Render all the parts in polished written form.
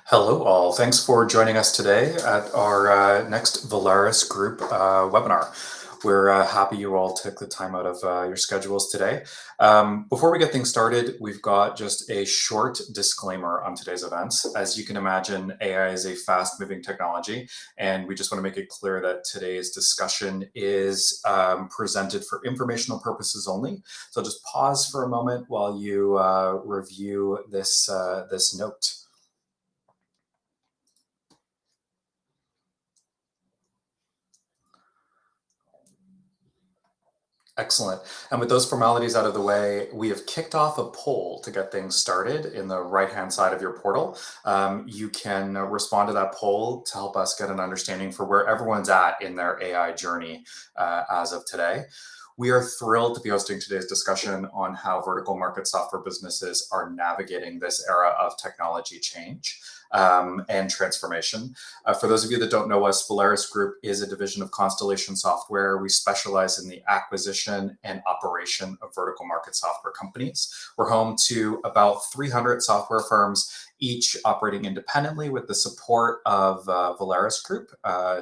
Hello, all. Thanks for joining us today at our next Valaris Group webinar. We're happy you all took the time out of your schedules today. Before we get things started, we've got just a short disclaimer on today's events. As you can imagine, AI is a fast-moving technology, and we just want to make it clear that today's discussion is presented for informational purposes only. So just pause for a moment while you review this note. Excellent. And with those formalities out of the way, we have kicked off a poll to get things started in the right-hand side of your portal. You can respond to that poll to help us get an understanding for where everyone's at in their AI journey as of today. We are thrilled to be hosting today's discussion on how vertical market software businesses are navigating this era of technology change and transformation. For those of you that don't know us, Valaris Group is a division of Constellation Software. We specialize in the acquisition and operation of vertical market software companies. We're home to about 300 software firms, each operating independently with the support of Valaris Group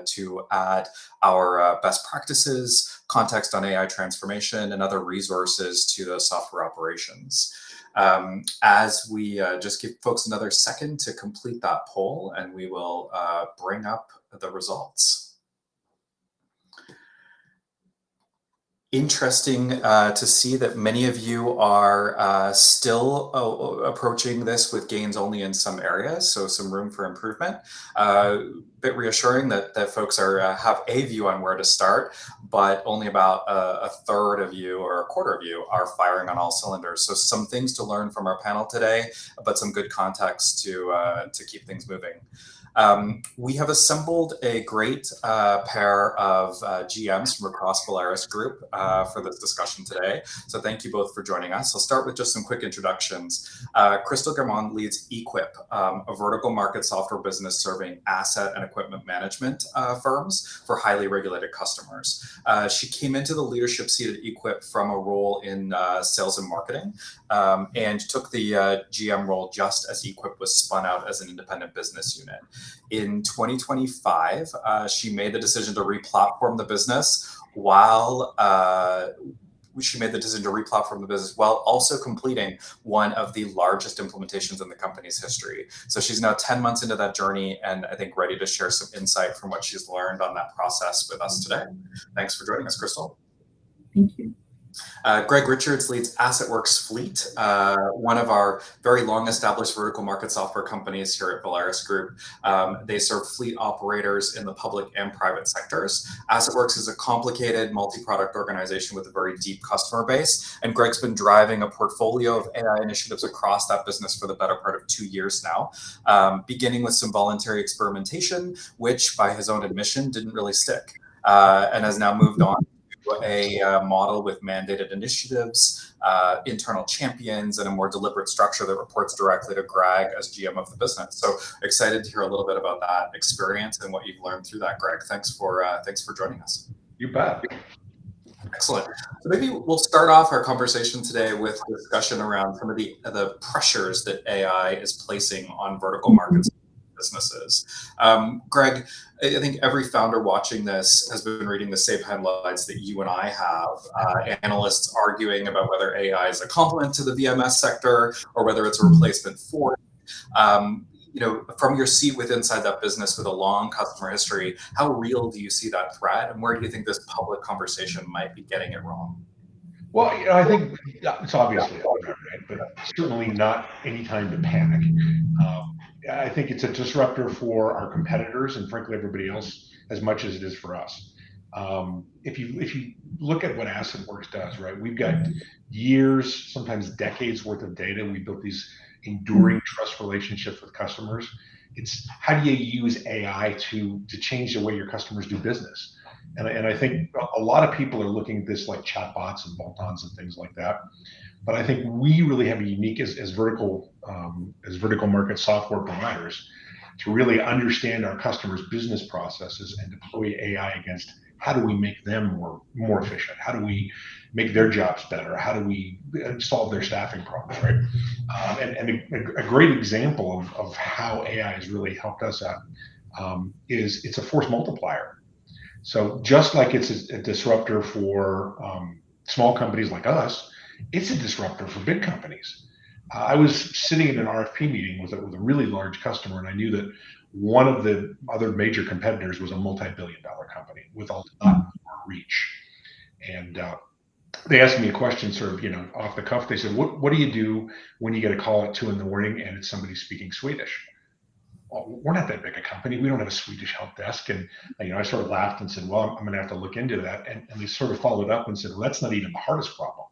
to add our best practices, context on AI transformation, and other resources to those software operations. As we just give folks another second to complete that poll, and we will bring up the results. Interesting to see that many of you are still approaching this with gains only in some areas, so some room for improvement. Bit reassuring that folks have a view on where to start, but only about a third of you or a quarter of you are firing on all cylinders. So some things to learn from our panel today, but some good context to keep things moving. We have assembled a great pair of GMs from across Valaris Group for this discussion today. So thank you both for joining us. I'll start with just some quick introductions. Crystal Germond leads Equip, a vertical market software business serving asset and equipment management firms for highly regulated customers. She came into the leadership seat at Equip from a role in sales and marketing and took the GM role just as Equip was spun out as an independent business unit. In 2025, she made the decision to re-platform the business while also completing one of the largest implementations in the company's history. So she's now 10 months into that journey and I think ready to share some insight from what she's learned on that process with us today. Thanks for joining us, Crystal. Thank you. Greg Richards leads AssetWorks Fleet, one of our very long-established vertical market software companies here at Valaris Group. They serve fleet operators in the public and private sectors. AssetWorks is a complicated multi-product organization with a very deep customer base, and Greg's been driving a portfolio of AI initiatives across that business for the better part of 2 years now, beginning with some voluntary experimentation, which by his own admission didn't really stick, and has now moved on a model with mandated initiatives, internal champions, and a more deliberate structure that reports directly to Greg as GM of the business. So excited to hear a little bit about that experience and what you've learned through that, Greg. Thanks for joining us. You bet. Excellent. So maybe we'll start off our conversation today with a discussion around some of the pressures that AI is placing on vertical markets businesses. Greg, I think every founder watching this has been reading the same headlines that you and I have. Analysts arguing about whether AI is a complement to the VMS sector or whether it's a replacement for it. From your seat inside that business with a long customer history, how real do you see that threat, and where do you think this public conversation might be getting it wrong? Well, I think it's obviously a threat, right? But certainly not any time to panic. I think it's a disruptor for our competitors and frankly everybody else as much as it is for us. If you look at what AssetWorks does, right? We've got years, sometimes decades worth of data. We built these enduring trust relationships with customers. It's how do you use AI to change the way your customers do business? And I think a lot of people are looking at this like chatbots and bolt-ons and things like that. But I think we really have a unique as vertical market software providers to really understand our customers' business processes and deploy AI against how do we make them more efficient? How do we make their jobs better? How do we solve their staffing problems, right? And a great example of how AI has really helped us out is it's a force multiplier. So just like it's a disruptor for small companies like us, it's a disruptor for big companies. I was sitting in an RFP meeting with a really large customer, and I knew that one of the other major competitors was a multi-billion-dollar company with a lot more reach. And they asked me a question, sort of, off the cuff. They said, "What do you do when you get a call at 2 in the morning and it's somebody speaking Swedish?" Well, we're not that big a company. We don't have a Swedish help desk. And I sort of laughed and said, "Well, I'm going to have to look into that." And they sort of followed up and said, "Well, that's not even the hardest problem.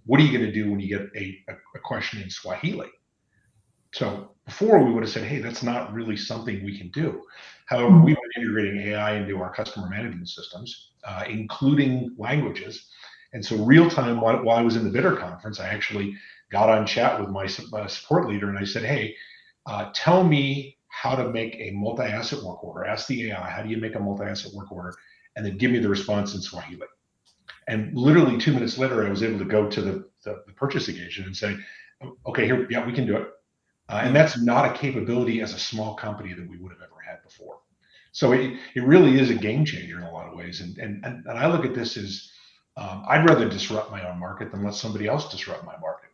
What are you going to do when you get a question in Swahili?" So before we would have said, "Hey, that's not really something we can do." However, we've been integrating AI into our customer management systems, including languages. And so real time, while I was in the bidder conference, I actually got on chat with my support leader and I said, "Hey, tell me how to make a multi-asset work order. Ask the AI, how do you make a multi-asset work order? And then give me the response in Swahili." And literally 2 minutes later, I was able to go to the purchasing agent and say, "Okay, here, yeah, we can do it." And that's not a capability as a small company that we would have ever had before. So it really is a game changer in a lot of ways. And I look at this as I'd rather disrupt my own market than let somebody else disrupt my market.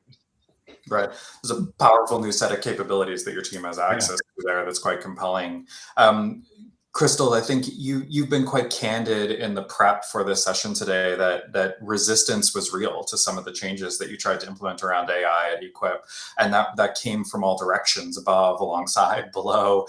Right. There's a powerful new set of capabilities that your team has access to there that's quite compelling. Crystal, I think you've been quite candid in the prep for this session today that resistance was real to some of the changes that you tried to implement around AI at Equip, and that came from all directions, above, alongside, below.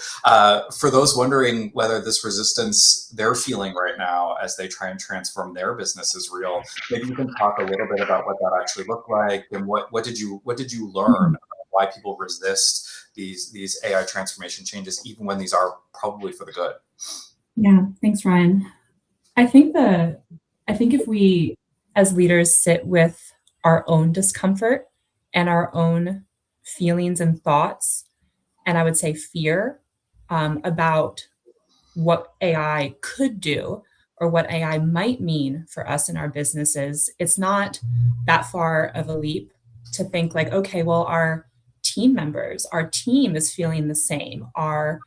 For those wondering whether this resistance they're feeling right now as they try and transform their business is real, maybe you can talk a little bit about what that actually looked like, and what did you learn about why people resist these AI transformation changes, even when these are probably for the good. Yeah, thanks, Ryan. I think if we as leaders sit with our own discomfort and our own feelings and thoughts, and I would say fear about what AI could do or what AI might mean for us in our businesses, it's not that far of a leap to think like, okay, well, our team members, our team is feeling the same. Our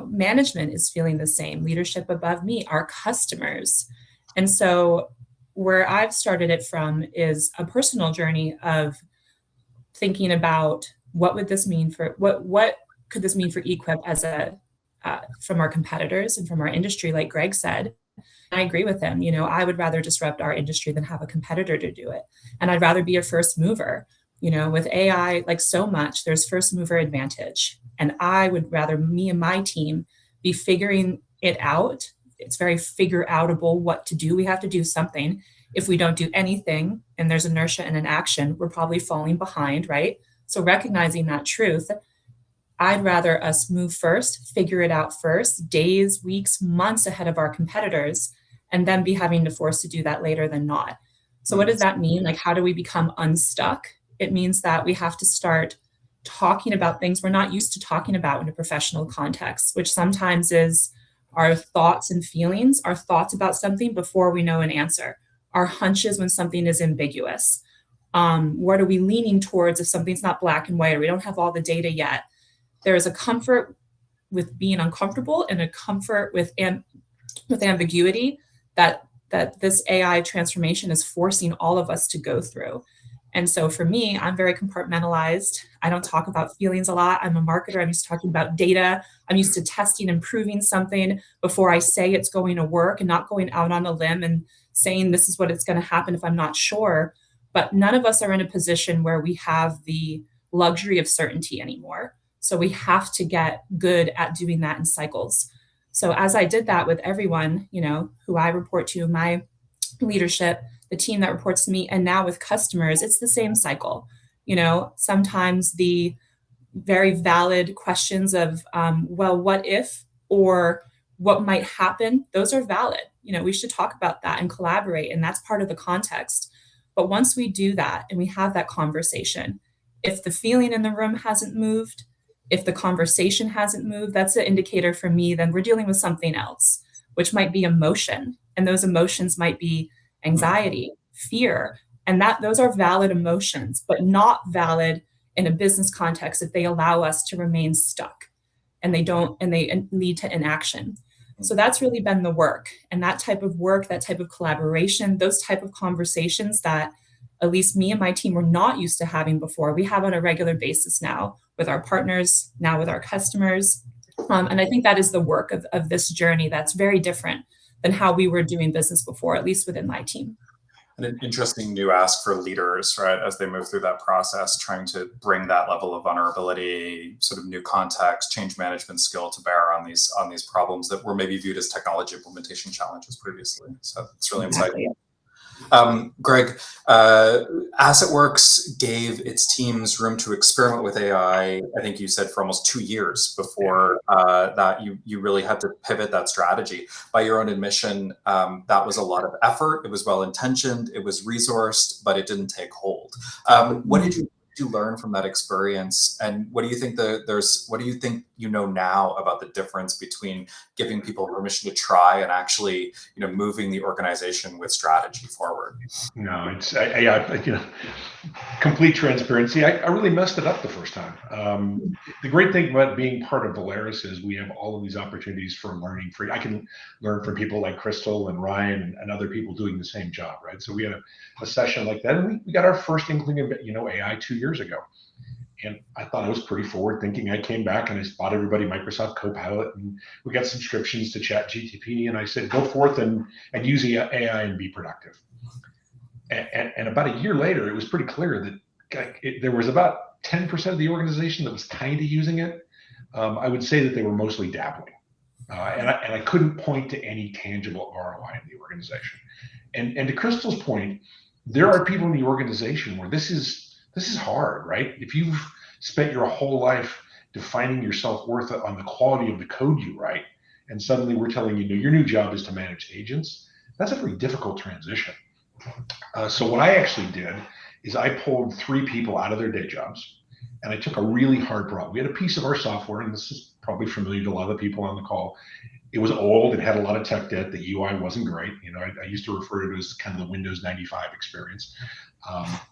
management is feeling the same, leadership above me, our customers. And so where I've started it from is a personal journey of thinking about what would this mean for, what could this mean for Equip as from our competitors and from our industry, like Greg said. I agree with him. I would rather disrupt our industry than have a competitor to do it. And I'd rather be a first mover. With AI, like so much, there's first mover advantage. And I would rather me and my team be figuring it out. It's very figure outable what to do. We have to do something. If we don't do anything and there's inertia and an action, we're probably falling behind, right? So recognizing that truth, I'd rather us move first, figure it out first, days, weeks, months ahead of our competitors, and then be having to force to do that later than not. So what does that mean? Like, how do we become unstuck? It means that we have to start talking about things we're not used to talking about in a professional context, which sometimes is our thoughts and feelings, our thoughts about something before we know an answer, our hunches when something is ambiguous. What are we leaning towards if something's not black and white or we don't have all the data yet? There is a comfort with being uncomfortable and a comfort with ambiguity that this AI transformation is forcing all of us to go through. And so for me, I'm very compartmentalized. I don't talk about feelings a lot. I'm a marketer. I'm used to talking about data. I'm used to testing and proving something before I say it's going to work and not going out on a limb and saying this is what it's going to happen if I'm not sure. But none of us are in a position where we have the luxury of certainty anymore. So we have to get good at doing that in cycles. So as I did that with everyone, who I report to, my leadership, the team that reports to me, and now with customers, it's the same cycle. Sometimes the very valid questions of, well, what if, or what might happen, those are valid. We should talk about that and collaborate, and that's part of the context. But once we do that and we have that conversation, if the feeling in the room hasn't moved, if the conversation hasn't moved, that's an indicator for me, then we're dealing with something else, which might be emotion. And those emotions might be anxiety, fear, and that those are valid emotions, but not valid in a business context if they allow us to remain stuck and they lead to inaction. So that's really been the work. And that type of work, that type of collaboration, those type of conversations that at least me and my team were not used to having before, we have on a regular basis now with our partners, now with our customers. And I think that is the work of this journey that's very different than how we were doing business before, at least within my team. And an interesting new ask for leaders, right, as they move through that process, trying to bring that level of vulnerability, sort of new context, change management skill to bear on these problems that were maybe viewed as technology implementation challenges previously. So it's really insightful. Greg, AssetWorks gave its teams room to experiment with AI, I think you said for almost 2 years before that you really had to pivot that strategy. By your own admission, that was a lot of effort. It was well-intentioned, it was resourced, but it didn't take hold. What did you learn from that experience, and what do you think what do you think you know now about the difference between giving people permission to try and actually moving the organization with strategy forward? No, it's complete transparency. I really messed it up the first time. The great thing about being part of Volaris is we have all of these opportunities for learning. I can learn from people like Crystal and Ryan and other people doing the same job, right? So we had a session like that, and we got our first inkling of AI 2 years ago. And I thought I was pretty forward thinking. I came back and I bought everybody Microsoft Copilot, and we got subscriptions to ChatGPT, and I said, go forth and use AI and be productive. And about a year later, it was pretty clear that there was about 10% of the organization that was kind of using it. I would say that they were mostly dabbling. And I couldn't point to any tangible ROI in the organization. And to Crystal's point, there are people in the organization where this is hard, right? If you've spent your whole life defining your self-worth on the quality of the code you write, and suddenly we're telling you, your new job is to manage agents, that's a very difficult transition. So what I actually did is I pulled 3 people out of their day jobs, and I took a really hard problem. We had a piece of our software, and this is probably familiar to a lot of the people on the call. It was old. It had a lot of tech debt. The UI wasn't great. I used to refer to it as kind of the Windows 95 experience.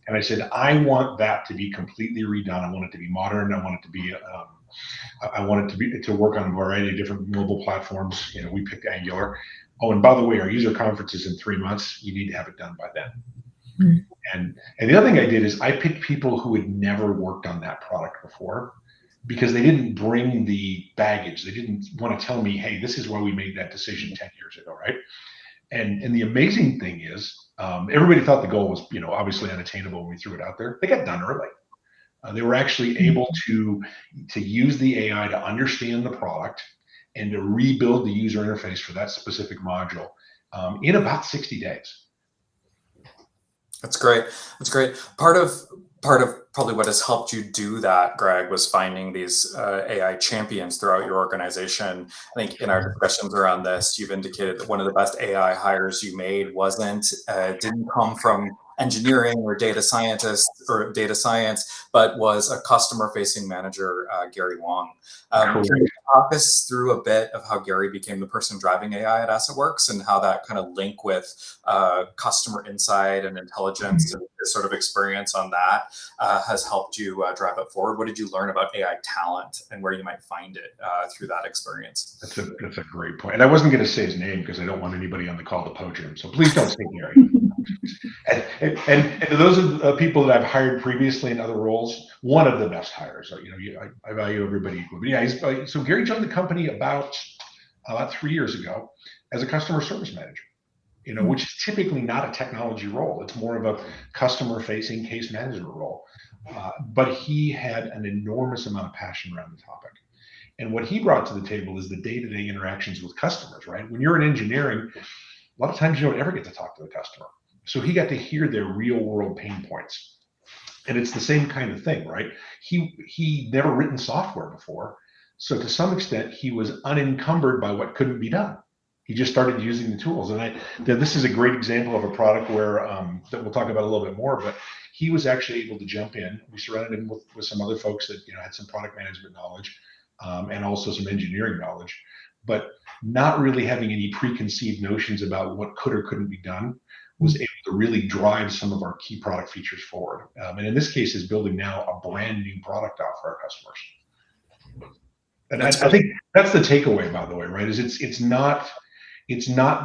And I said, I want that to be completely redone. I want it to be modern. I want it to be, to work on a variety of different mobile platforms. We picked Angular. Oh, and by the way, our user conference is in 3 months. You need to have it done by then. Mm-hmm. And the other thing I did is I picked people who had never worked on that product before, because they didn't bring the baggage. They didn't want to tell me, hey, this is why we made that decision 10 years ago, right? And the amazing thing is, everybody thought the goal was, obviously unattainable when we threw it out there. They got done early. They were actually able to use the AI to understand the product and to rebuild the user interface for that specific module in about 60 days. That's great. That's great. Part of probably what has helped you do that, Greg, was finding these AI champions throughout your organization. I think in our discussions around this, you've indicated that one of the best AI hires you made didn't come from engineering or data scientists or data science, but was a customer-facing manager, Gary Wong. Can you talk us through a bit of how Gary became the person driving AI at AssetWorks and how that kind of link with customer insight and intelligence and this sort of experience on that has helped you drive it forward? What did you learn about AI talent and where you might find it through that experience? That's a great point. And I wasn't going to say his name because I don't want anybody on the call to poach him. So please don't say Gary. And to those of people that I've hired previously in other roles, one of the best hires. I value everybody equally. But yeah, so Gary joined the company about 3 years ago as a customer service manager. Which is typically not a technology role. It's more of a customer-facing case management role. But he had an enormous amount of passion around the topic. And what he brought to the table is the day-to-day interactions with customers, right? When you're in engineering, a lot of times you don't ever get to talk to the customer. So he got to hear their real-world pain points. And it's the same kind of thing, right? He never written software before. So to some extent, he was unencumbered by what couldn't be done. He just started using the tools. And this is a great example of a product where that we'll talk about a little bit more, but he was actually able to jump in. We surrounded him with some other folks that had some product management knowledge and also some engineering knowledge. but not really having any preconceived notions about what could or couldn't be done was able to really drive some of our key product features forward. And in this case, is building now a brand new product out for our customers. And I think that's the takeaway, by the way, right? Is it's not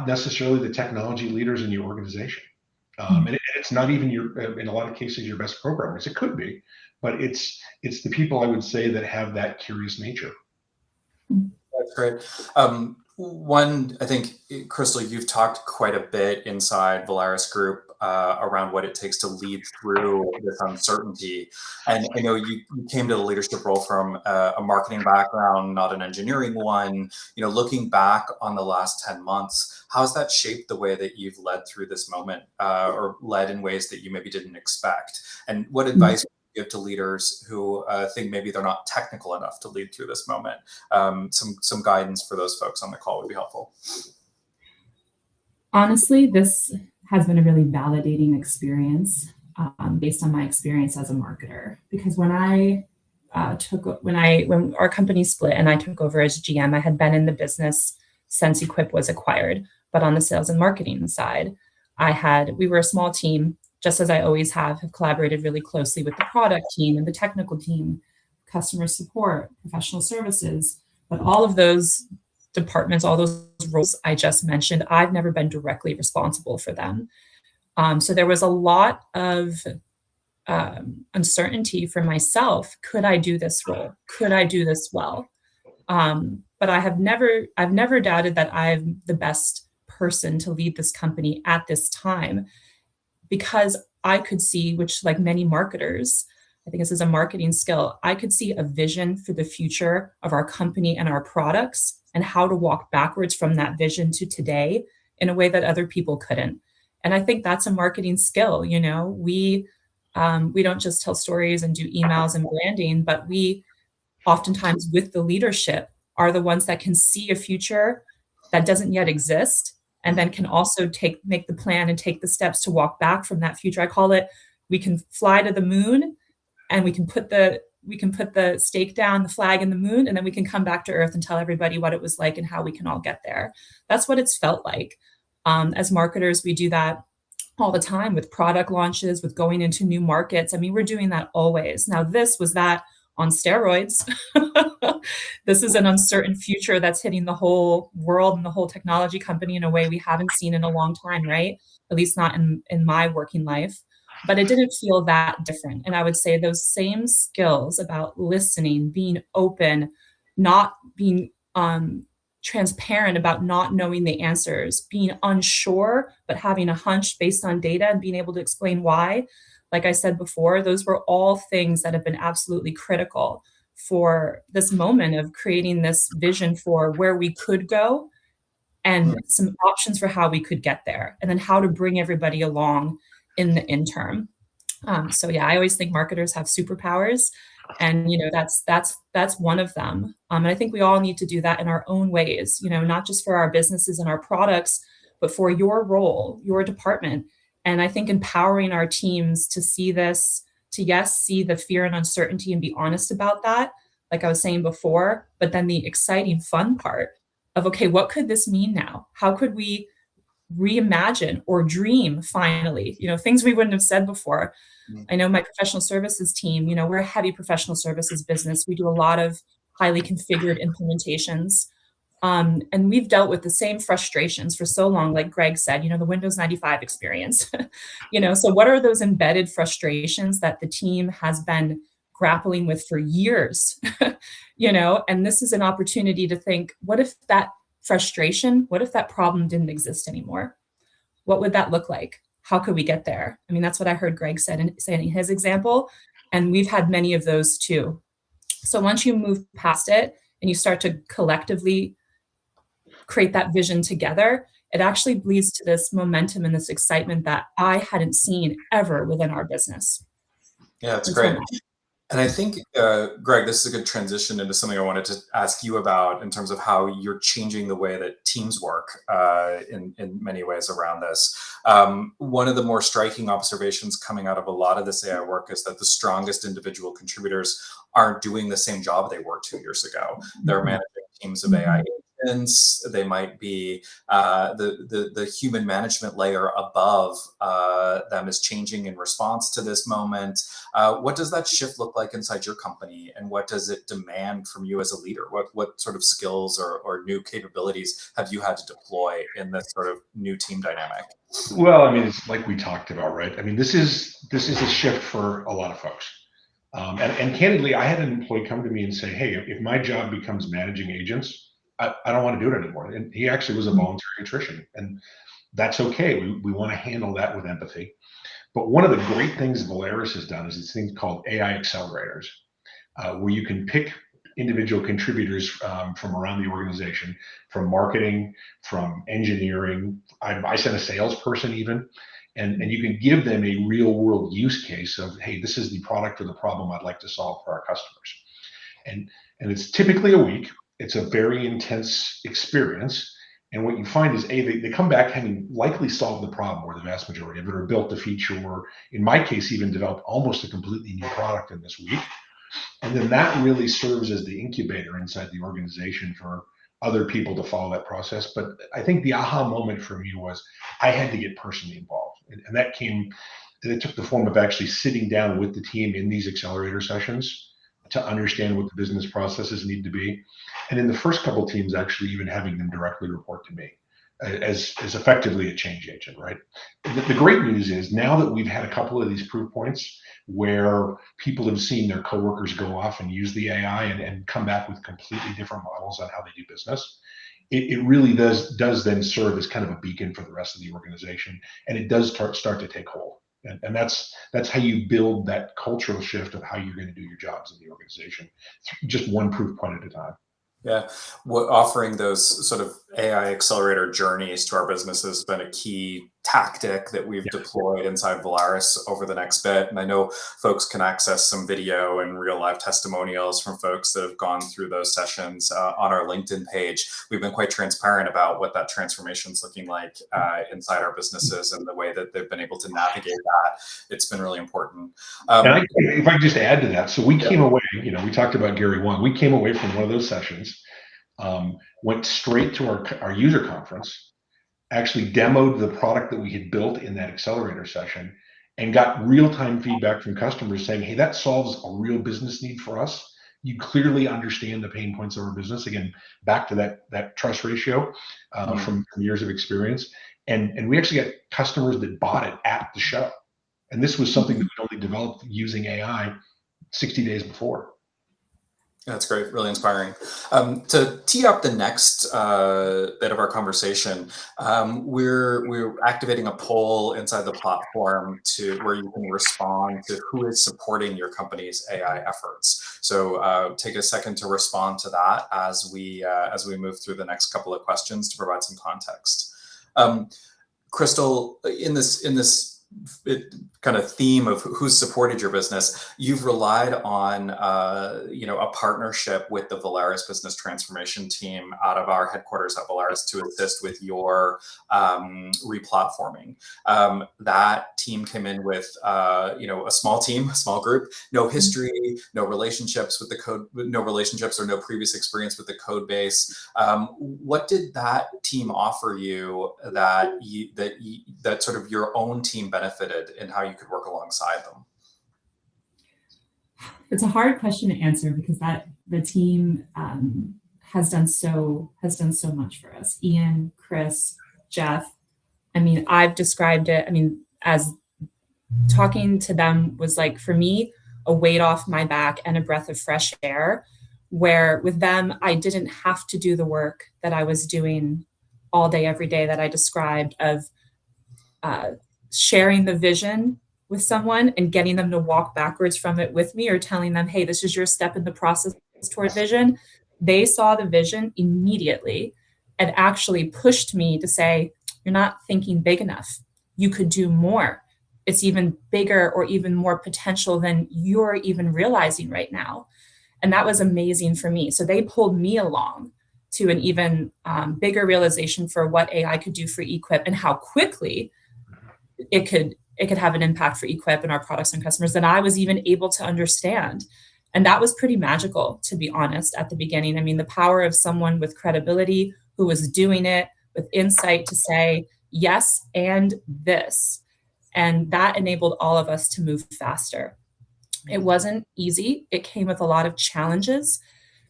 necessarily the technology leaders in your organization, and it's not even in a lot of cases your best programmers. It could be, but it's the people, I would say, that have that curious nature. That's great. One, I think, Crystal, you've talked quite a bit inside Volaris Group around what it takes to lead through this uncertainty. And I know you came to the leadership role from a marketing background, not an engineering one. Looking back on the last 10 months, how's that shaped the way that you've led through this moment, or led in ways that you maybe didn't expect? And what advice give to leaders who think maybe they're not technical enough to lead through this moment? Some guidance for those folks on the call would be helpful. Honestly, this has been a really validating experience based on my experience as a marketer. Because when our company split and I took over as GM, I had been in the business since Equip was acquired, but on the sales and marketing side, we were a small team. Just as I always have collaborated really closely with the product team and the technical team, customer support, professional services, but all of those departments, all those roles I just mentioned, I've never been directly responsible for them. So there was a lot of uncertainty for myself. Could I do this role? Could I do this well? But I've never doubted that I'm the best person to lead this company at this time, because I could see, which like many marketers, I think this is a marketing skill, I could see a vision for the future of our company and our products and how to walk backwards from that vision to today in a way that other people couldn't. And I think that's a marketing skill. We don't just tell stories and do emails and branding, but we oftentimes with the leadership are the ones that can see a future that doesn't yet exist, and then can also make the plan and take the steps to walk back from that future. I call it, we can fly to the moon and we can put the stake down, the flag in the moon, and then we can come back to Earth and tell everybody what it was like and how we can all get there. That's what it's felt like. As marketers, we do that all the time with product launches, with going into new markets. I mean, we're doing that always. Now, this was that on steroids. This is an uncertain future that's hitting the whole world and the whole technology company in a way we haven't seen in a long time, right? At least not in my working life. But it didn't feel that different. And I would say those same skills about listening, being open, not being transparent about not knowing the answers, being unsure, but having a hunch based on data and being able to explain why. Like I said before, those were all things that have been absolutely critical for this moment of creating this vision for where we could go and some options for how we could get there, and then how to bring everybody along in the interim. So yeah, I always think marketers have superpowers, and that's one of them. And I think we all need to do that in our own ways, not just for our businesses and our products, but for your role, your department. And I think empowering our teams to see this, to see the fear and uncertainty and be honest about that, like I was saying before, but then the exciting fun part of, okay, what could this mean now? How could we reimagine or dream finally, things we wouldn't have said before. I know my professional services team, we're a heavy professional services business. We do a lot of highly configured implementations. And we've dealt with the same frustrations for so long, like Greg said, the Windows 95 experience. So what are those embedded frustrations that the team has been grappling with for years? And this is an opportunity to think, what if that problem didn't exist anymore? What would that look like? How could we get there? I mean, that's what I heard Greg say in his example. And we've had many of those too. So once you move past it and you start to collectively create that vision together, it actually leads to this momentum and this excitement that I hadn't seen ever within our business. Yeah, it's great. And I think, Greg, this is a good transition into something I wanted to ask you about in terms of how you're changing the way that teams work in many ways around this. One of the more striking observations coming out of a lot of this AI work is that the strongest individual contributors aren't doing the same job they were 2 years ago. They're managing teams of AI agents assistants. They might be the human management layer above them is changing in response to this moment. What does that shift look like inside your company, and what does it demand from you as a leader? What sort of skills or new capabilities have you had to deploy in this sort of new team dynamic? Well, I mean, it's like we talked about, right? I mean, this is a shift for a lot of folks. And candidly, I had an employee come to me and say, "Hey, if my job becomes managing agents, I don't want to do it anymore." And he actually was a voluntary attrition, and that's okay. We want to handle that with empathy. But one of the great things Volaris has done is this thing called AI accelerators, where you can pick individual contributors from around the organization, from marketing, from engineering. I sent a salesperson even, and you can give them a real world use case of, hey, this is the product or the problem I'd like to solve for our customers. And it's typically a week. It's a very intense experience. And what you find is, they come back having likely solved the problem, or the vast majority of it, or built the feature, or in my case, even developed almost a completely new product in this week. And then that really serves as the incubator inside the organization for other people to follow that process. But I think the aha moment for me was I had to get personally involved. And that came, and it took the form of actually sitting down with the team in these accelerator sessions to understand what the business processes need to be. And in the first couple of teams, actually even having them directly report to me as effectively a change agent, right? The great news is, now that we've had a couple of these proof points where people have seen their coworkers go off and use the AI and come back with completely different models on how they do business, it really does then serve as kind of a beacon for the rest of the organization, and it does start to take hold. And that's how you build that cultural shift of how you're going to do your jobs in the organization, just one proof point at a time. Yeah, offering those sort of AI accelerator journeys to our business has been a key tactic that we've deployed inside Volaris over the next bit. And I know folks can access some video and real life testimonials from folks that have gone through those sessions on our LinkedIn page. We've been quite transparent about what that transformation is looking like inside our businesses and the way that they've been able to navigate that. It's been really important. And if I could just add to that, so we came away, we talked about Gary Wang. We came away from one of those sessions, went straight to our user conference, actually demoed the product that we had built in that accelerator session, and got real-time feedback from customers saying, hey, that solves a real business need for us. You clearly understand the pain points of our business. Again, back to that trust ratio from years of experience. And we actually got customers that bought it at the show. And this was something that we only developed using AI 60 days before. That's great, really inspiring. To tee up the next bit of our conversation, we're activating a poll inside the platform where you can respond to who is supporting your company's AI efforts. So take a second to respond to that as we move through the next couple of questions to provide some context. Crystal, in this kind of theme of who's supported your business, you've relied on a partnership with the Volaris business transformation team out of our headquarters at Volaris to assist with your replatforming. That team came in with a small group, no history, no relationships with the code, no relationships or no previous experience with the code base. What did that team offer you that sort of your own team benefited in how you could work alongside them? It's a hard question to answer because the team has done so much for us. Ian, Chris, Jeff. I mean, I've described it, as talking to them was like, for me, a weight off my back and a breath of fresh air, where with them, I didn't have to do the work that I was doing all day, every day that I described of sharing the vision with someone and getting them to walk backwards from it with me, or telling them, hey, this is your step in the process toward vision. They saw the vision immediately and actually pushed me to say, you're not thinking big enough. You could do more. It's even bigger or even more potential than you're even realizing right now. And that was amazing for me. So they pulled me along to an even bigger realization for what AI could do for Equip and how quickly it could have an impact for Equip and our products and customers than I was even able to understand. And that was pretty magical, to be honest, at the beginning. I mean, the power of someone with credibility who was doing it with insight to say, yes, and this. And that enabled all of us to move faster. It wasn't easy. It came with a lot of challenges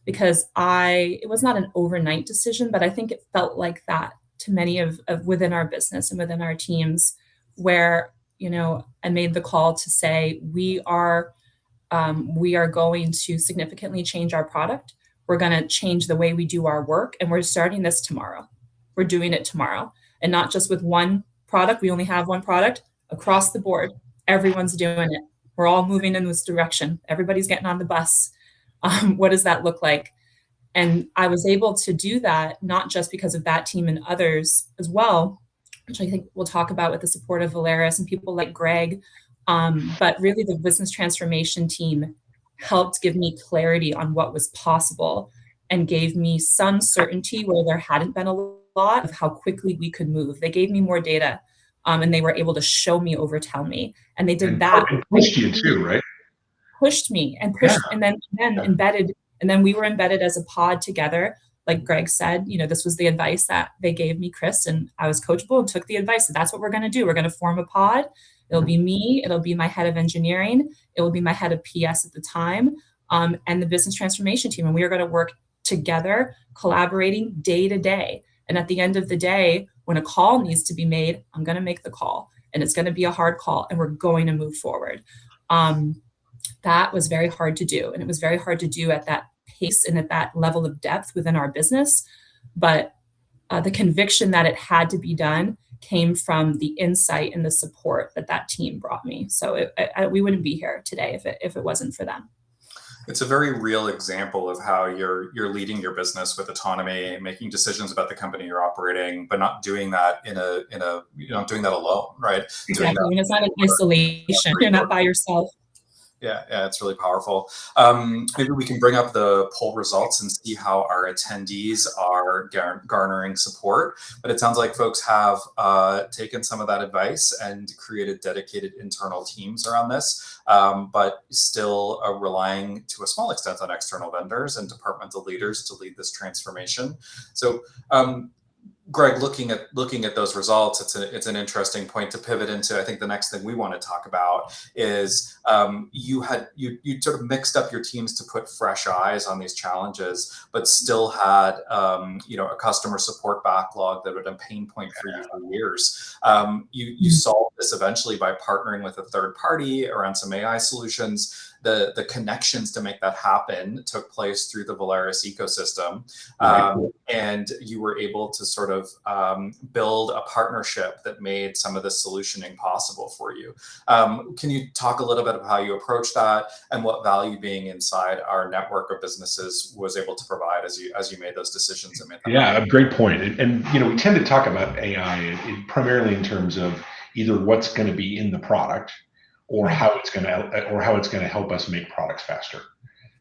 because it was not an overnight decision, but I think it felt like that to many of within our business and within our teams, where, I made the call to say, we are going to significantly change our product. We're going to change the way we do our work, and we're starting this tomorrow. We're doing it tomorrow, and not just with one product. We only have one product. Across the board, everyone's doing it. We're all moving in this direction. Everybody's getting on the bus. What does that look like? And I was able to do that, not just because of that team and others as well, which I think we'll talk about with the support of Valeris and people like Greg, but really the business transformation team helped give me clarity on what was possible and gave me some certainty where there hadn't been a lot of how quickly we could move. They gave me more data, and they were able to show me over tell me. And they did that. And pushed you too, right? Pushed me and pushed, and then embedded, and then we were embedded as a pod together. Like Greg said, this was the advice that they gave me, Chris, and I was coachable and took the advice. So that's what we're going to do. We're going to form a pod. It'll be me. It'll be my head of engineering. It will be my head of PS at the time, and the business transformation team. And we are going to work together, collaborating day to day. And at the end of the day, when a call needs to be made, I'm going to make the call, and it's going to be a hard call, and we're going to move forward. That was very hard to do. And it was very hard to do at that pace and at that level of depth within our business. But the conviction that it had to be done came from the insight and the support that team brought me. So we wouldn't be here today if it wasn't for them. It's a very real example of how you're leading your business with autonomy, making decisions about the company you're operating, but not doing that in a doing that alone, right? Exactly. And it's not an isolation. You're not by yourself. Yeah, it's really powerful. Maybe we can bring up the poll results and see how our attendees are garnering support. But it sounds like folks have taken some of that advice and created dedicated internal teams around this, but still relying to a small extent on external vendors and departmental leaders to lead this transformation. So, Greg, looking at those results, it's an interesting point to pivot into. I think the next thing we want to talk about is you sort of mixed up your teams to put fresh eyes on these challenges, but still had a customer support backlog that had been a pain point for you for years. You solved this eventually by partnering with a third party around some AI solutions. The connections to make that happen took place through the Valeris ecosystem, and you were able to sort of build a partnership that made some of the solutioning possible for you. Can you talk a little bit about how you approached that and what value being inside our network of businesses was able to provide as you made those decisions and made that happen? A great point. And we tend to talk about AI primarily in terms of either what's going to be in the product, or how it's going to help us make products faster.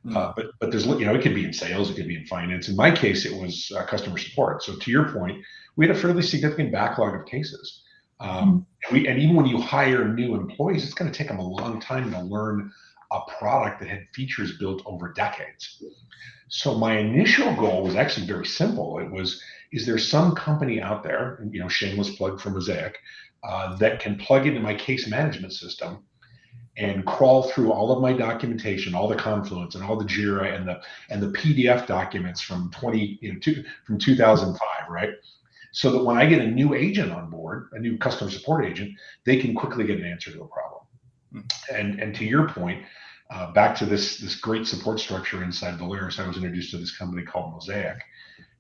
But there's, it could be in sales, it could be in finance. In my case, it was customer support. So to your point, we had a fairly significant backlog of cases. And even when you hire new employees, it's going to take them a long time to learn a product that had features built over decades. So my initial goal was actually very simple. It was, is there some company out there, and, shameless plug for Mosaic, that can plug into my case management system and crawl through all of my documentation, all the Confluence and all the Jira and the PDF documents from 2005, right? So that when I get a new agent on board, a new customer support agent, they can quickly get an answer to a problem. And to your point, back to this great support structure inside Valeris, I was introduced to this company called Mosaic.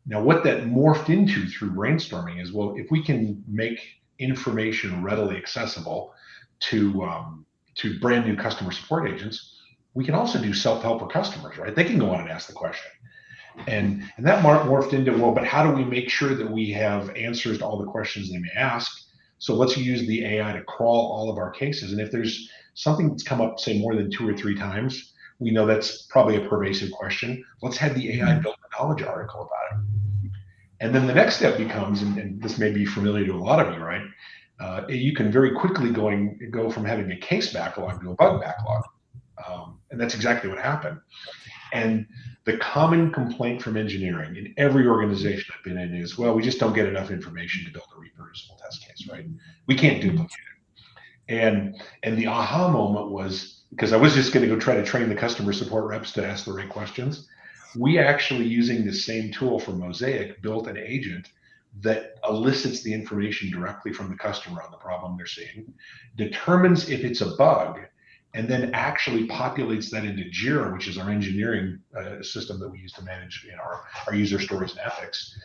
Now, what that morphed into through brainstorming is, well, if we can make information readily accessible to brand new customer support agents, we can also do self-help for customers, right? They can go on and ask the question. And that morphed into, well, but how do we make sure that we have answers to all the questions they may ask? So let's use the AI to crawl all of our cases. And if there's something that's come up, say, more than 2 or 3 times, we know that's probably a pervasive question. Let's have the AI build a knowledge article about it. And then the next step becomes, and this may be familiar to a lot of you, right? You can very quickly go from having a case backlog to a bug backlog. And that's exactly what happened. And the common complaint from engineering in every organization I've been in is, well, we just don't get enough information to build a reproducible test case, right? We can't duplicate it. And the aha moment was, because I was just going to go try to train the customer support reps to ask the right questions. We actually, using the same tool for Mosaic, built an agent that elicits the information directly from the customer on the problem they're seeing, determines if it's a bug, and then actually populates that into Jira, which is our engineering system that we use to manage our user stories and epics,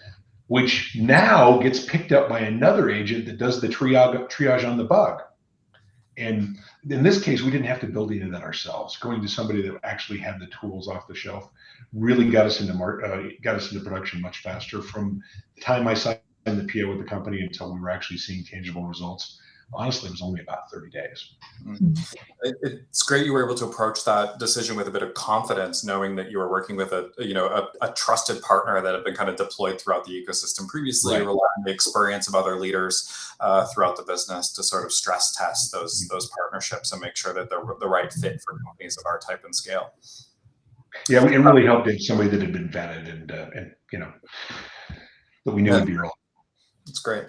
which now gets picked up by another agent that does the triage on the bug. And in this case, we didn't have to build any of that ourselves. Going to somebody that actually had the tools off the shelf really got us into production much faster. From the time I signed the PO with the company until we were actually seeing tangible results, honestly, it was only about 30 days. It's great you were able to approach that decision with a bit of confidence, knowing that you were working with a trusted partner that had been kind of deployed throughout the ecosystem previously, Right. relying on the experience of other leaders throughout the business to sort of stress test those partnerships and make sure that they're the right fit for companies of our type and scale. Yeah, it really helped if somebody that had been vetted and that we knew would be real. That's great.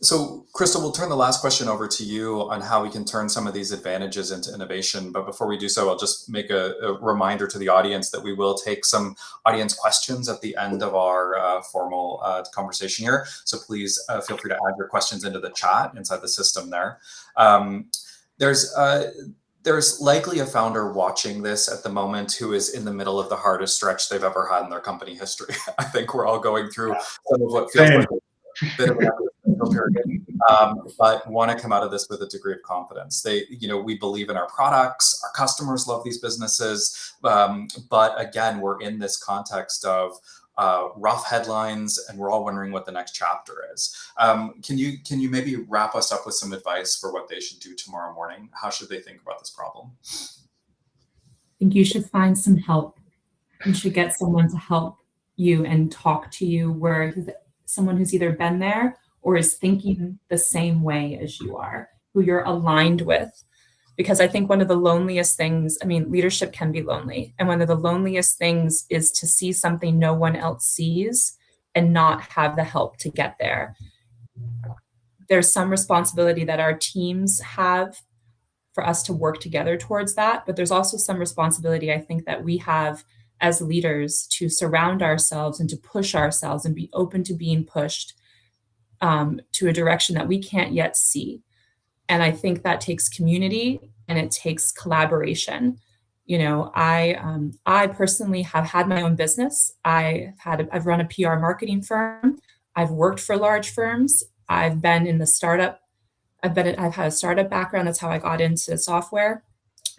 So, Crystal, we'll turn the last question over to you on how we can turn some of these advantages into innovation. But before we do so, I'll just make a reminder to the audience that we will take some audience questions at the end of our formal conversation here. So please feel free to add your questions into the chat inside the system there. There's likely a founder watching this at the moment who is in the middle of the hardest stretch they've ever had in their company history. I think we're all going through some of what feels like a bit of an existential period, but want to come out of this with a degree of confidence. We believe in our products, our customers love these businesses, but again, we're in this context of rough headlines, and we're all wondering what the next chapter is. Can you maybe wrap us up with some advice for what they should do tomorrow morning? How should they think about this problem? I think you should find some help. You should get someone to help you and talk to you, where someone who's either been there or is thinking the same way as you are, who you're aligned with. Because I think one of the loneliest things, leadership can be lonely. And one of the loneliest things is to see something no one else sees and not have the help to get there. There's some responsibility that our teams have for us to work together towards that. But there's also some responsibility, I think, that we have as leaders to surround ourselves and to push ourselves and be open to being pushed to a direction that we can't yet see. And I think that takes community and it takes collaboration. I personally have had my own business. I've run a PR marketing firm. I've worked for large firms. I've been in the startup. I've had a startup background. That's how I got into software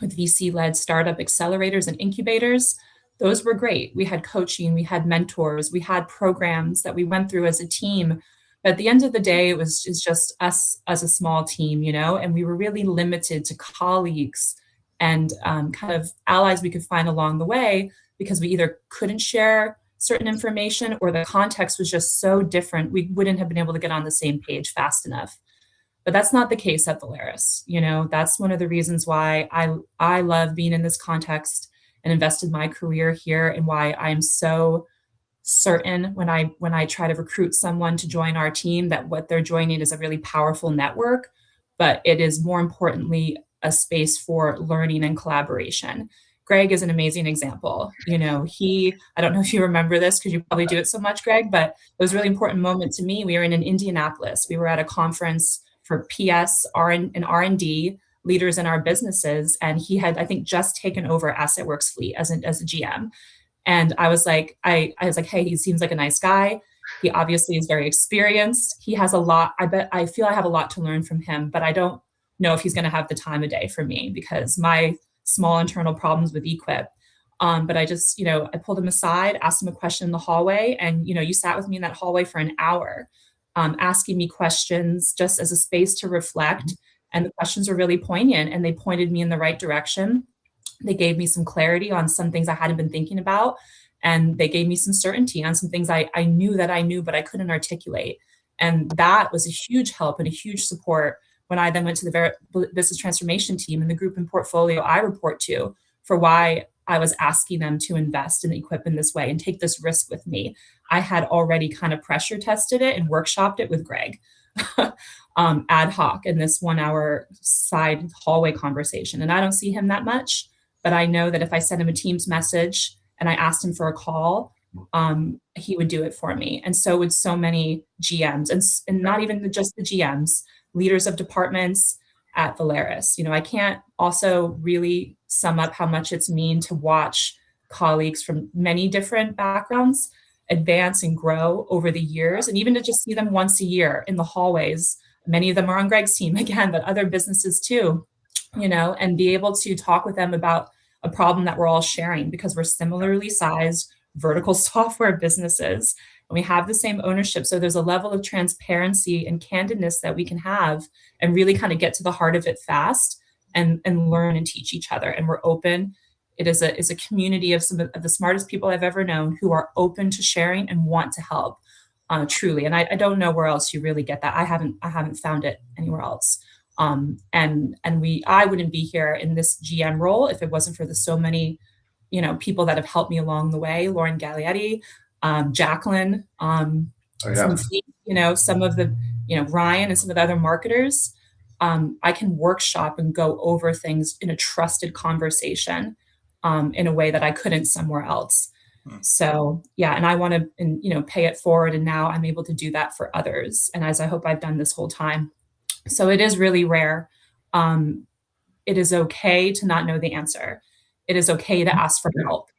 with VC-led startup accelerators and incubators. Those were great. We had coaching, we had mentors, we had programs that we went through as a team. But at the end of the day, it's just us as a small team, and we were really limited to colleagues and kind of allies we could find along the way, because we either couldn't share certain information or the context was just so different, we wouldn't have been able to get on the same page fast enough. But that's not the case at Volaris. That's one of the reasons why I love being in this context and invested my career here, and why I'm so certain when I try to recruit someone to join our team that what they're joining is a really powerful network, but it is more importantly a space for learning and collaboration. Greg is an amazing example. I don't know if you remember this because you probably do it so much, Greg, but it was a really important moment to me. We were in Indianapolis. We were at a conference for PS and R&D leaders in our businesses, and he had, I think, just taken over AssetWorks Fleet as a GM. And I was like, hey, he seems like a nice guy. He obviously is very experienced. He has a lot. I feel I have a lot to learn from him, but I don't know if he's going to have the time of day for me because my small internal problems with Equip. But I just, I pulled him aside, asked him a question in the hallway, and, you sat with me in that hallway for an hour, asking me questions just as a space to reflect. And the questions were really poignant, and they pointed me in the right direction. They gave me some clarity on some things I hadn't been thinking about. And they gave me some certainty on some things I knew that I knew, but I couldn't articulate. And that was a huge help and a huge support when I then went to the business transformation team and the group and portfolio I report to for why I was asking them to invest and equip in this way and take this risk with me. I had already kind of pressure tested it and workshopped it with Greg ad hoc in this 1 hour side hallway conversation. And I don't see him that much, but I know that if I sent him a Teams message and I asked him for a call, he would do it for me. And so would so many GMs, and not even just the GMs, leaders of departments at Valeris. You know, I can't also really sum up how much it's mean to watch colleagues from many different backgrounds advance and grow over the years, and even to just see them once a year in the hallways. Many of them are on Greg's team again, but other businesses too, you know, and be able to talk with them about a problem that we're all sharing because we're similarly sized vertical software businesses and we have the same ownership. So there's a level of transparency and candidness that we can have and really kind of get to the heart of it fast and learn and teach each other. And we're open. It is a community of some of the smartest people I've ever known who are open to sharing and want to help, truly. And I don't know where else you really get that. I haven't found it anywhere else. I wouldn't be here in this GM role if it wasn't for the so many, you know, people that have helped me along the way. Lauren Gaglietti, Jacqueline, you know, some of the, you know, Ryan and some of the other marketers. I can workshop and go over things in a trusted conversation in a way that I couldn't somewhere else. So yeah, and I want to, you know, pay it forward. And now I'm able to do that for others. And as I hope I've done this whole time. So it is really rare. It is okay to not know the answer. It is okay to ask for help.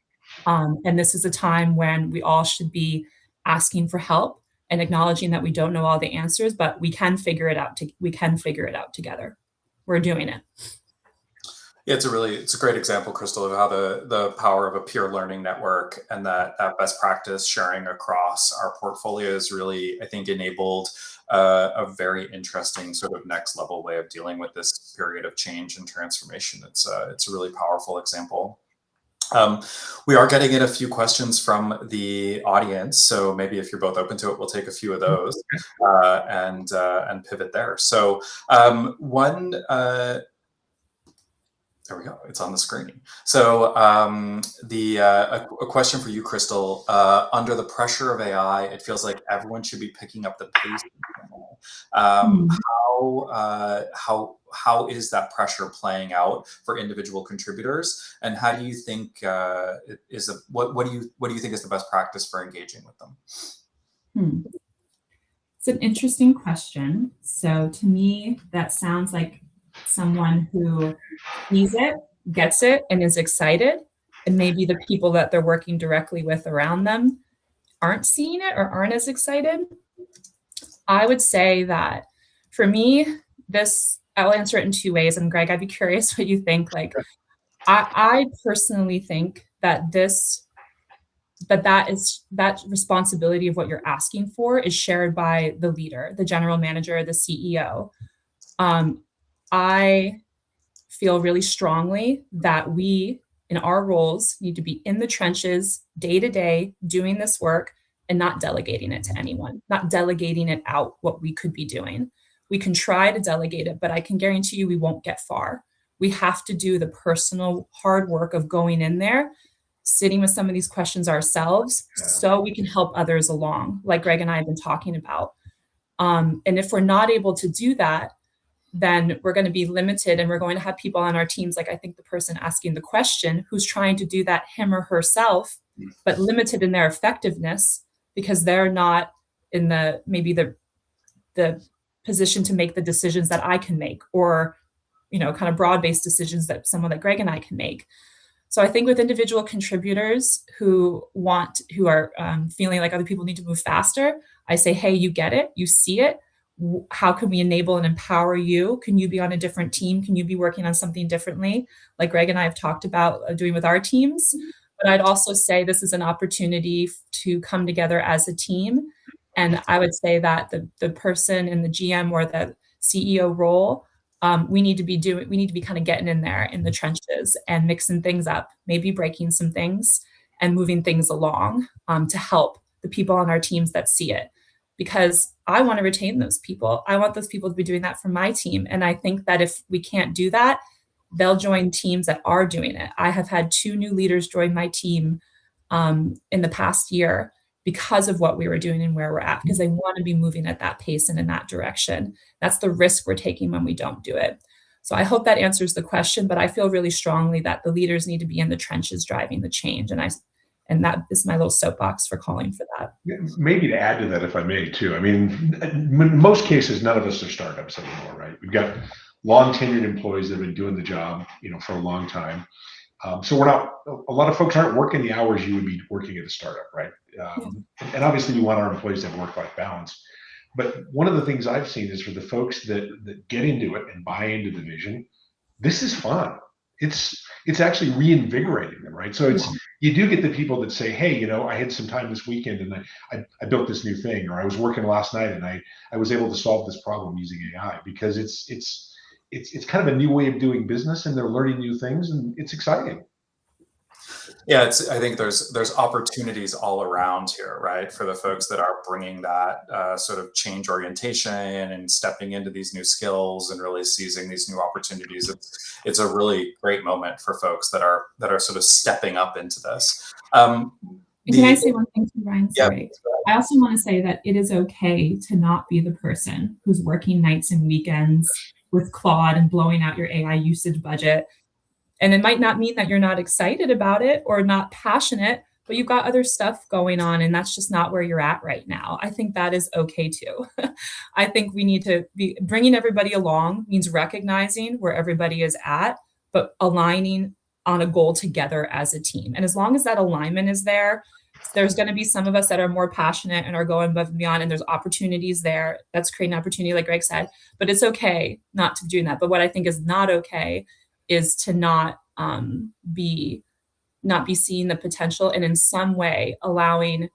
And this is a time when we all should be asking for help and acknowledging that we don't know all the answers, but we can figure it out. We can figure it out together. We're doing it. Yeah, it's a great example, Crystal, of how the power of a peer learning network and that best practice sharing across our portfolio is really, I think, enabled a very interesting sort of next level way of dealing with this period of change and transformation. It's a really powerful example. We are getting in a few questions from the audience, so maybe if you're both open to it, we'll take a few of those and pivot there. So one. There we go. It's on the screen. So a question for you, Crystal. Under the pressure of AI, it feels like everyone should be picking up the pace. How is that pressure playing out for individual contributors, and how do you think what do you think is the best practice for engaging with them? It's an interesting question. So to me, that sounds like someone who sees it, gets it, and is excited, and maybe the people that they're working directly with around them aren't seeing it or aren't as excited. I would say that for me, I'll answer it in two ways. And Greg, I'd be curious what you think. Like, I personally think that that responsibility of what you're asking for is shared by the leader, the general manager, the CEO. I feel really strongly that we, in our roles, need to be in the trenches day to day doing this work and not delegating it to anyone, not delegating it out what we could be doing. We can try to delegate it, but I can guarantee you we won't get far. We have to do the personal hard work of going in there, sitting with some of these questions ourselves so we can help others along, like Greg and I have been talking about. And if we're not able to do that, then we're going to be limited, and we're going to have people on our teams, like I think the person asking the question, who's trying to do that him or herself, but limited in their effectiveness because they're not in the position to make the decisions that I can make, or, you know, kind of broad-based decisions that someone like Greg and I can make. So I think with individual contributors who are feeling like other people need to move faster, I say, hey, you get it, you see it. How can we enable and empower you? Can you be on a different team? Can you be working on something differently, like Greg and I have talked about doing with our teams? But I'd also say this is an opportunity to come together as a team. And I would say that the person in the GM or the CEO role, we need to be kind of getting in there in the trenches and mixing things up, maybe breaking some things and moving things along to help the people on our teams that see it. Because I want to retain those people. I want those people to be doing that for my team. And I think that if we can't do that, they'll join teams that are doing it. I have had 2 new leaders join my team in the past year because of what we were doing and where we're at, because they want to be moving at that pace and in that direction. That's the risk we're taking when we don't do it. So I hope that answers the question, but I feel really strongly that the leaders need to be in the trenches driving the change. And that is my little soapbox for calling for that. Maybe to add to that, if I may, too. I mean, in most cases, none of us are startups anymore, right? We've got long tenured employees that have been doing the job, for a long time. So we're not. A lot of folks aren't working the hours you would be working at a startup, right? And obviously, we want our employees to have work-life balance. But one of the things I've seen is for the folks that get into it and buy into the vision, this is fun. It's actually reinvigorating them, right? So you do get the people that say, hey, I had some time this weekend and I built this new thing, or I was working last night and I was able to solve this problem using AI, because it's kind of a new way of doing business, and they're learning new things, and it's exciting. Yeah, I think there's opportunities all around here, right? For the folks that are bringing that sort of change orientation and stepping into these new skills and really seizing these new opportunities. It's a really great moment for folks that are sort of stepping up into this. Can I say one thing to Ryan? Sorry. Yeah. I also want to say that it is okay to not be the person who's working nights and weekends with Claude and blowing out your AI usage budget. And it might not mean that you're not excited about it or not passionate, but you've got other stuff going on, and that's just not where you're at right now. I think that is okay too. I think we need to be bringing everybody along, means recognizing where everybody is at, but aligning on a goal together as a team. And as long as that alignment is there, there's going to be some of us that are more passionate and are going above and beyond, and there's opportunities there. That's creating opportunity, like Greg said, but it's okay not to do that. But what I think is not okay is to not be seeing the potential, and in some way allowing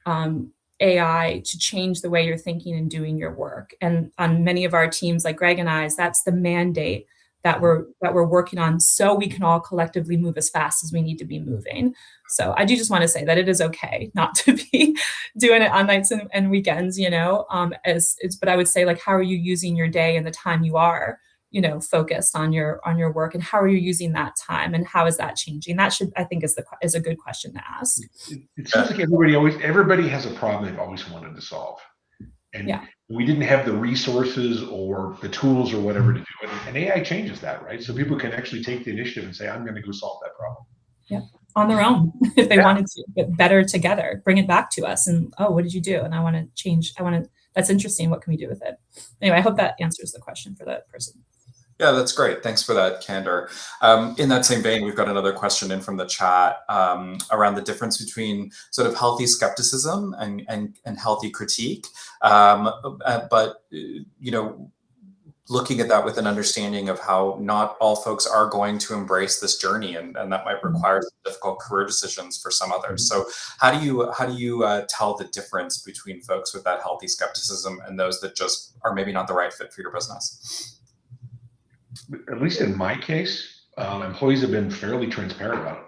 AI to change the way you're thinking and doing your work. And on many of our teams, like Greg and I's, that's the mandate that we're working on, so we can all collectively move as fast as we need to be moving. So I do just want to say that it is okay not to be doing it on nights and weekends, but I would say, like, how are you using your day and the time you are focused on your work, and how are you using that time, and how is that changing? That I think is a good question to ask. It seems like everybody has a problem they've always wanted to solve, and we didn't have the resources or the tools or whatever to do it. And AI changes that, right? So people can actually take the initiative and say, I'm going to go solve that problem. Yeah, on their own if they wanted to, but better together. Bring it back to us, and what did you do? And I want to change. That's interesting. What can we do with it? Anyway, I hope that answers the question for that person. Yeah, that's great. Thanks for that candor. In that same vein, we've got another question in from the chat around the difference between sort of healthy skepticism and healthy critique. But looking at that with an understanding of how not all folks are going to embrace this journey, and that might require some difficult career decisions for some others. So how do you tell the difference between folks with that healthy skepticism and those that just are maybe not the right fit for your business? At least in my case, employees have been fairly transparent about it.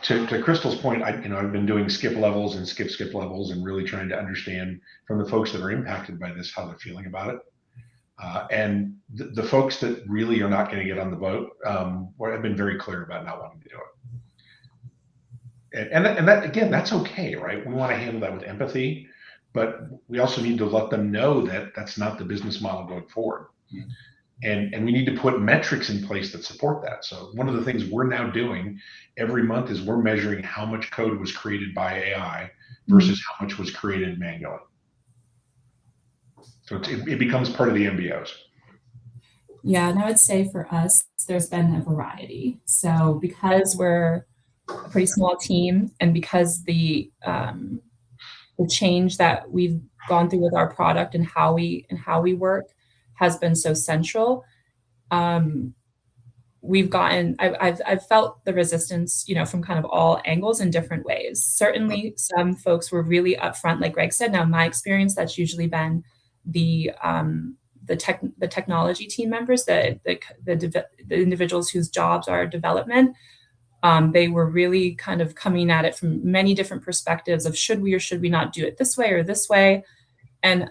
To Crystal's point, I've been doing skip levels and skip levels, and really trying to understand from the folks that are impacted by this how they're feeling about it. And the folks that really are not going to get on the boat, have been very clear about not wanting to do it. And that, again, that's okay, right? We want to handle that with empathy, but we also need to let them know that that's not the business model going forward. And we need to put metrics in place that support that. So one of the things we're now doing every month is we're measuring how much code was created by AI versus how much was created manually. So it becomes part of the MBOs. Yeah, and I would say for us, there's been a variety. So because we're a pretty small team, and because the change that we've gone through with our product and how we work has been so central, I've felt the resistance, from kind of all angles in different ways. Certainly, some folks were really upfront, like Greg said. Now, in my experience, that's usually been the technology team members, the individuals whose jobs are development. They were really kind of coming at it from many different perspectives of should we or should we not do it this way or this way. And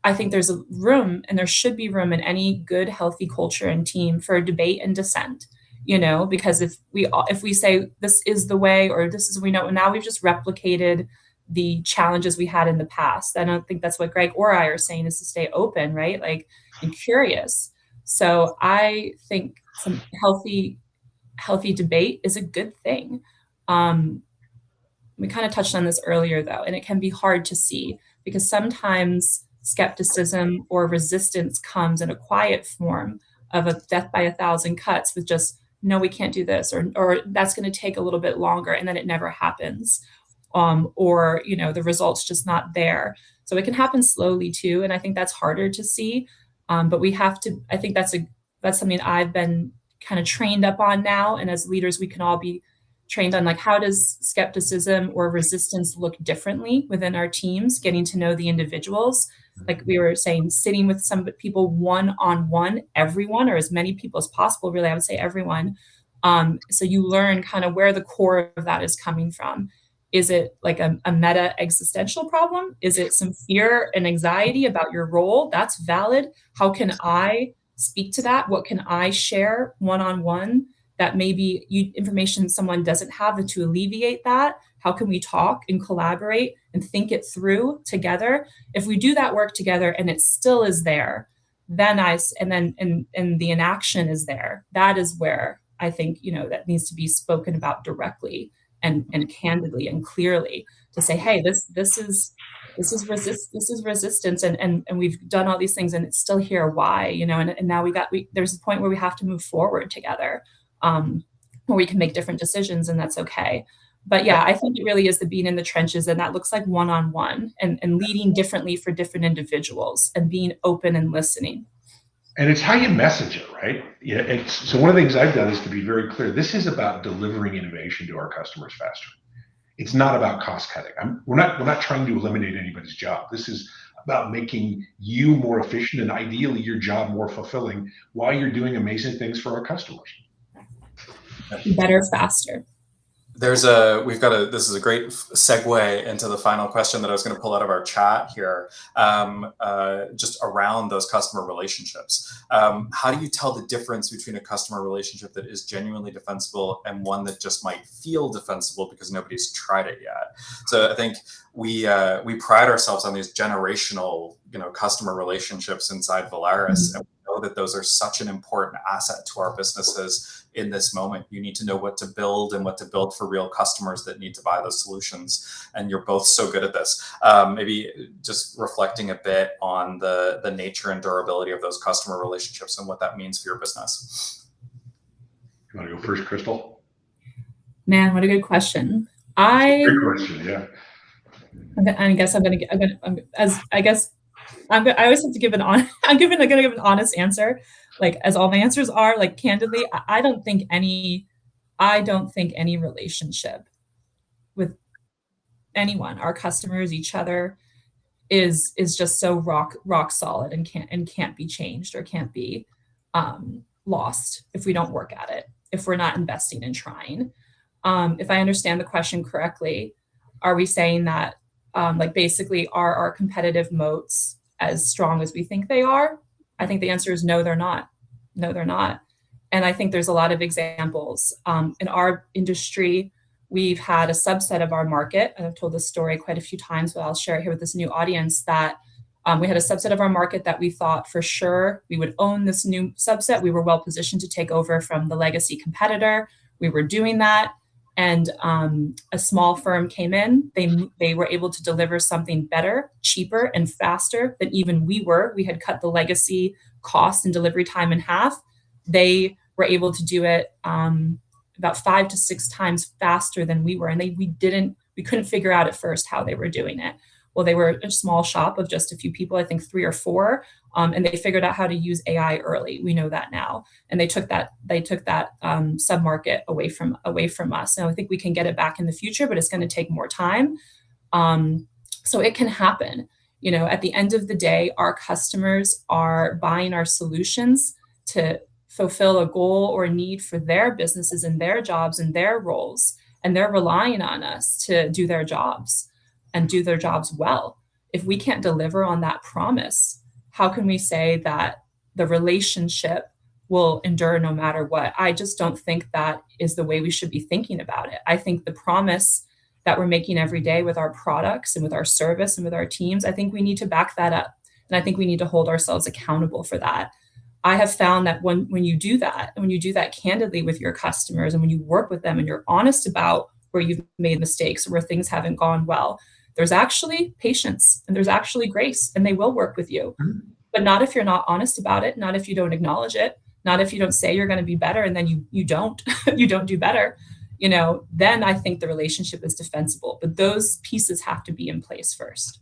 I think there's a room, and there should be room in any good, healthy culture and team for debate and dissent. Because if we say this is the way, or this is, we know now we've just replicated the challenges we had in the past. I don't think that's what Greg or I are saying, is to stay open, right? Like, and curious. So I think some healthy debate is a good thing. We kind of touched on this earlier, though, and it can be hard to see because sometimes skepticism or resistance comes in a quiet form of a death by a thousand cuts, with just, no, we can't do this, or that's going to take a little bit longer, and then it never happens. Or the results just not there. So it can happen slowly too, and I think that's harder to see. But we have to. I think that's something I've been kind of trained up on now, and as leaders, we can all be trained on, like, how does skepticism or resistance look differently within our teams, getting to know the individuals. Like we were saying, sitting with some people one-on-one, everyone, or as many people as possible, really, I would say everyone. So you learn kind of where the core of that is coming from. Is it like a meta existential problem? Is it some fear and anxiety about your role? That's valid. How can I speak to that? What can I share one-on-one that maybe information someone doesn't have, to alleviate that? How can we talk and collaborate and think it through together? If we do that work together and it still is there, then the inaction is there. That is where I think, that needs to be spoken about directly and candidly and clearly, to say, hey, this is resistance, and we've done all these things and it's still here. Why? And now there's a point where we have to move forward together, where we can make different decisions, and that's okay. But yeah, I think it really is the being in the trenches, and that looks like one-on-one and leading differently for different individuals, and being open and listening. And it's how you message it, right? Yeah. So one of the things I've done is to be very clear. This is about delivering innovation to our customers faster. It's not about cost cutting. We're not trying to eliminate anybody's job. This is about making you more efficient, and ideally your job more fulfilling, while you're doing amazing things for our customers. Better, faster. This is a great segue into the final question that I was going to pull out of our chat here, just around those customer relationships. How do you tell the difference between a customer relationship that is genuinely defensible and one that just might feel defensible because nobody's tried it yet? So I think we pride ourselves on these generational, customer relationships inside Volaris, and we know that those are such an important asset to our businesses in this moment. You need to know what to build, and what to build for real customers that need to buy those solutions. And you're both so good at this. Maybe just reflecting a bit on the nature and durability of those customer relationships and what that means for your business. You want to go first, Crystal? Man, what a good question. Great question, yeah. I guess I always have to give I'm going to give an honest answer, like, as all my answers are, like, candidly. I don't think any relationship with anyone, our customers, each other, is just so rock solid and can't be changed, or can't be lost if we don't work at it, if we're not investing and trying. If I understand the question correctly, are we saying that like, basically, are our competitive moats as strong as we think they are? I think the answer is no, they're not. No, they're not. And I think there's a lot of examples. In our industry, we've had a subset of our market, and I've told this story quite a few times, but I'll share it here with this new audience, that we had a subset of our market that we thought for sure we would own this new subset. We were well positioned to take over from the legacy competitor. We were doing that. And a small firm came in. They were able to deliver something better, cheaper, and faster than even we were. We had cut the legacy cost and delivery time in half. They were able to do it about 5 to 6 times faster than we were. And we couldn't figure out at first how they were doing it. Well, they were a small shop of just a few people, I think 3 or 4, and they figured out how to use AI early. We know that now, and they took that sub-market away from us. And I think we can get it back in the future, but it's going to take more time. So it can happen. At the end of the day, our customers are buying our solutions to fulfill a goal or a need for their businesses and their jobs and their roles, and they're relying on us to do their jobs and do their jobs well. if we can't deliver on that promise, how can we say that the relationship will endure no matter what? I just don't think that is the way we should be thinking about it. I think the promise that we're making every day with our products and with our service and with our teams, I think we need to back that up. And I think we need to hold ourselves accountable for that. I have found that when you do that, and when you do that candidly with your customers, and when you work with them and you're honest about where you've made mistakes or where things haven't gone well, there's actually patience and there's actually grace, and they will work with you. But not if you're not honest about it, not if you don't acknowledge it, not if you don't say you're going to be better and then you don't, you don't do better, then I think the relationship is defensible. But those pieces have to be in place first.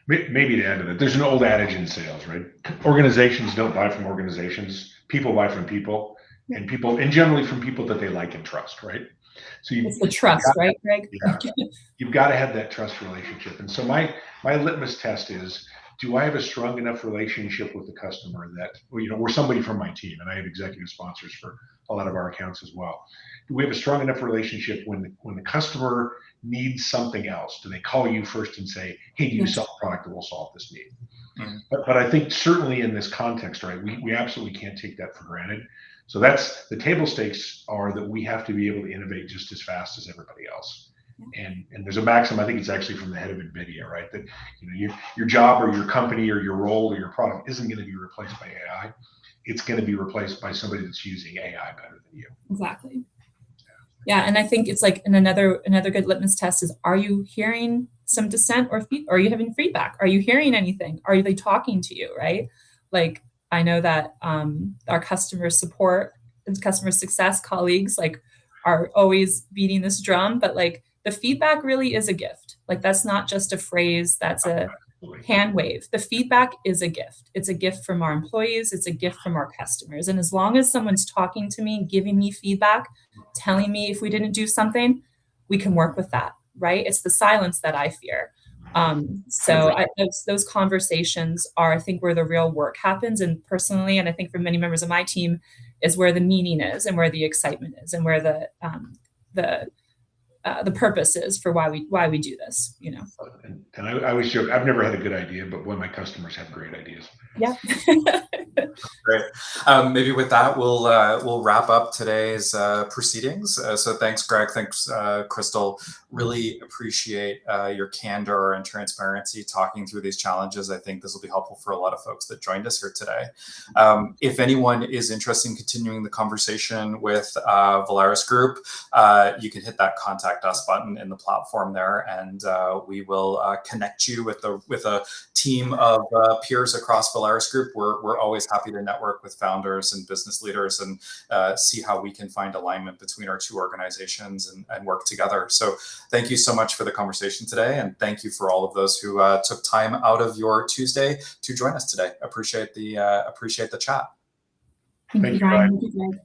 Maybe to add to that, there's an old adage in sales, right? Organizations don't buy from organizations. People buy from people, and generally from people that they like and trust, right? So it's the trust, right, Greg? Yeah, you've got to have that trust relationship. And so my litmus test is, do I have a strong enough relationship with the customer that, we're somebody from my team, and I have executive sponsors for a lot of our accounts as well. Do we have a strong enough relationship when the customer needs something else? Do they call you first and say, hey, do you sell a product that will solve this need? Mm-hmm. But I think certainly in this context, right, we absolutely can't take that for granted. So that's the table stakes are that we have to be able to innovate just as fast as everybody else. And there's a maxim, I think it's actually from the head of NVIDIA, right? That your job or your company or your role or your product isn't going to be replaced by AI. It's going to be replaced by somebody that's using AI better than you. Exactly. Yeah, and I think it's like another good litmus test is, are you hearing some dissent or are you having feedback? Are you hearing anything? Are they talking to you, right? Like, I know that our customer support and customer success colleagues are always beating this drum, but the feedback really is a gift. That's not just a phrase, that's a hand wave. The feedback is a gift. It's a gift from our employees. It's a gift from our customers. And as long as someone's talking to me, giving me feedback, telling me if we didn't do something, we can work with that, right? It's the silence that I fear. Those conversations are, I think, where the real work happens. And personally, and I think for many members of my team, is where the meaning is and where the excitement is and where the purpose is for why we do this, And I always joke, I've never had a good idea, but boy, my customers have great ideas. Yeah. Great. Maybe with that, we'll wrap up today's proceedings. So thanks, Greg. Thanks, Crystal. Really appreciate your candor and transparency talking through these challenges. I think this will be helpful for a lot of folks that joined us here today. If anyone is interested in continuing the conversation with Volaris Group, you can hit that contact us button in the platform there, and we will connect you with a team of peers across Volaris Group. We're always happy to network with founders and business leaders and see how we can find alignment between our two organizations and work together. So thank you so much for the conversation today, and thank you for all of those who took time out of your Tuesday to join us today. Appreciate the chat. Thank you, Ryan. Thank you, Greg.